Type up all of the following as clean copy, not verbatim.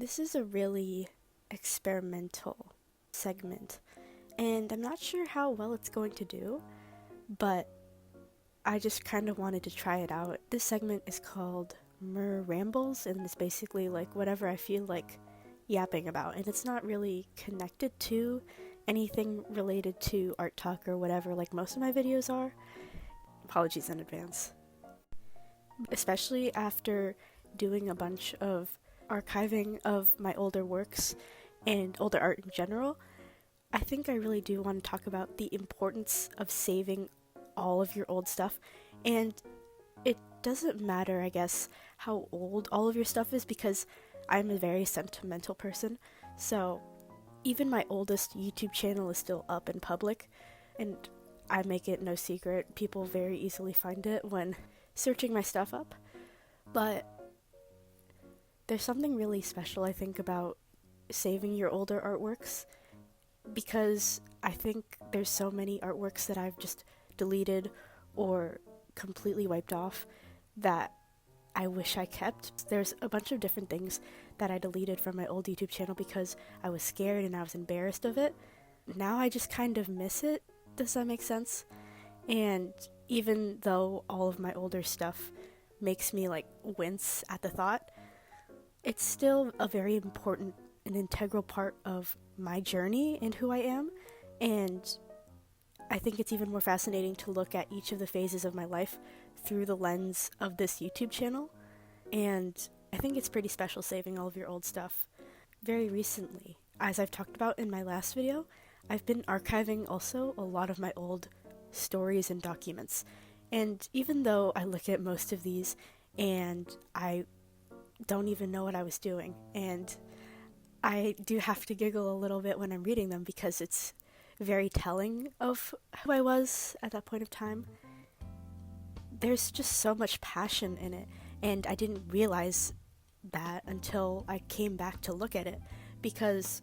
This is a really experimental segment, and I'm not sure how well it's going to do, but I just kind of wanted to try it out. This segment is called Rambles, and it's basically like whatever I feel like yapping about, and it's not really connected to anything related to art talk or whatever like most of my videos are. Apologies in advance. Especially after doing a bunch of archiving of my older works and older art in general, I think I really do want to talk about the importance of saving all of your old stuff. And it doesn't matter, I guess, how old all of your stuff is because I'm a very sentimental person. So even my oldest YouTube channel is still up in public, and I make it no secret. People very easily find it when searching my stuff up. But there's something really special, I think, about saving your older artworks because I think there's so many artworks that I've just deleted or completely wiped off that I wish I kept. There's a bunch of different things that I deleted from my old YouTube channel because I was scared and I was embarrassed of it. Now I just kind of miss it. Does that make sense? And even though all of my older stuff makes me like wince at the thought, it's still a very important and integral part of my journey and who I am. And I think it's even more fascinating to look at each of the phases of my life through the lens of this YouTube channel. And I think it's pretty special saving all of your old stuff. Very recently, as I've talked about in my last video, I've been archiving also a lot of my old stories and documents. And even though I look at most of these and I don't even know what I was doing, and I do have to giggle a little bit when I'm reading them because it's very telling of who I was at that point of time. There's just so much passion in it, and I didn't realize that until I came back to look at it because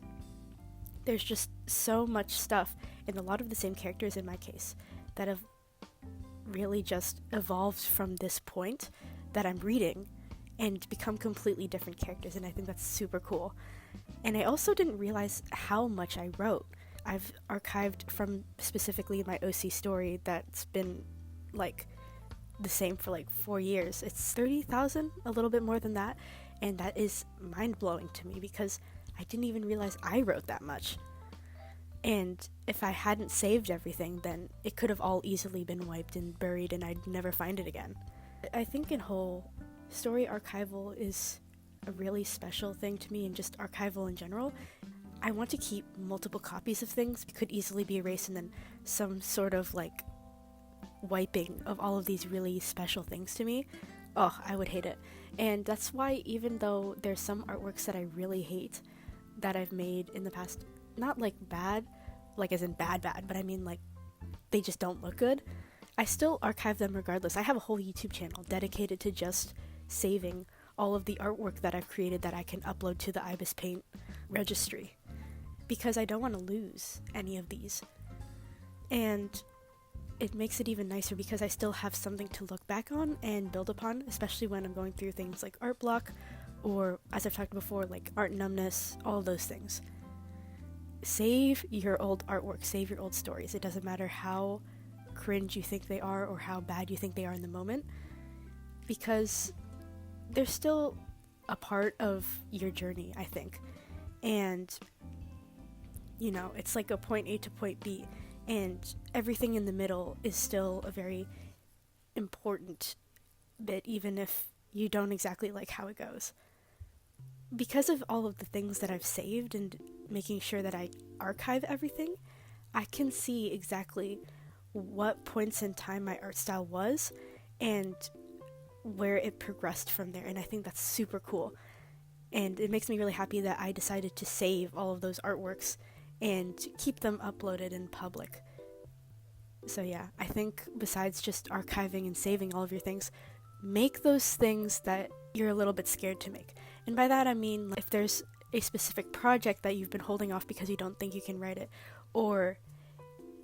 there's just so much stuff and a lot of the same characters in my case that have really just evolved from this point that I'm reading and become completely different characters, and I think that's super cool. And I also didn't realize how much I wrote. I've archived from specifically my OC story that's been like the same for like 4 years. It's 30,000, a little bit more than that, and that is mind-blowing to me because I didn't even realize I wrote that much. And if I hadn't saved everything, then it could have all easily been wiped and buried and I'd never find it again. I think in whole, story archival is a really special thing to me, and just archival in general. I want to keep multiple copies of things. It could easily be erased and then some sort of like wiping of all of these really special things to me. Oh, I would hate it. And that's why even though there's some artworks that I really hate that I've made in the past, not like bad, like as in bad, but I mean like they just don't look good, I still archive them regardless. I have a whole YouTube channel dedicated to just saving all of the artwork that I've created that I can upload to the Ibis Paint registry because I don't want to lose any of these. And it makes it even nicer because I still have something to look back on and build upon, especially when I'm going through things like art block or, as I've talked before, like art numbness, all of those things. Save your old artwork, save your old stories. It doesn't matter how cringe you think they are or how bad you think they are in the moment, because they're still a part of your journey, I think. And, you know, it's like a point A to point B, and everything in the middle is still a very important bit, even if you don't exactly like how it goes. Because of all of the things that I've saved and making sure that I archive everything, I can see exactly what points in time my art style was and where it progressed from there, and I think that's super cool. And it makes me really happy that I decided to save all of those artworks and keep them uploaded in public. So yeah, I think besides just archiving and saving all of your things, make those things that you're a little bit scared to make. And by that I mean if there's a specific project that you've been holding off because you don't think you can write it, or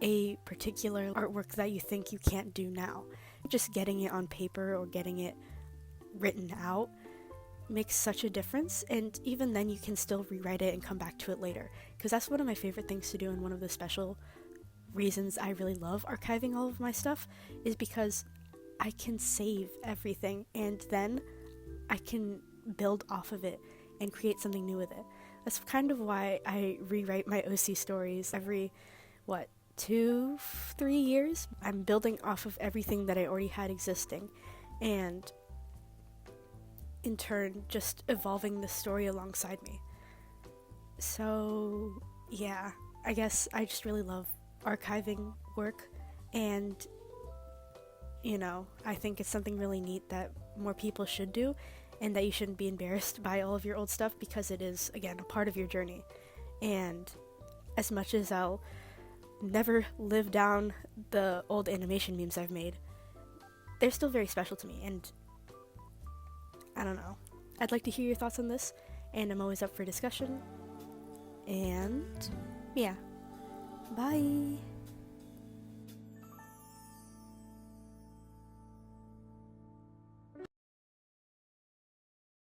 a particular artwork that you think you can't do now, just getting it on paper or getting it written out makes such a difference, and even then you can still rewrite it and come back to it later, because that's one of my favorite things to do, and one of the special reasons I really love archiving all of my stuff is because I can save everything and then I can build off of it and create something new with it. That's kind of why I rewrite my OC stories every, 2-3 years. I'm building off of everything that I already had existing, and in turn just evolving the story alongside me. So yeah, I guess I just really love archiving work, and I think it's something really neat that more people should do, and that you shouldn't be embarrassed by all of your old stuff, because it is, again, a part of your journey. And as much as I'll never live down the old animation memes I've made, they're still very special to me, and I don't know. I'd like to hear your thoughts on this, and I'm always up for discussion. And yeah, bye!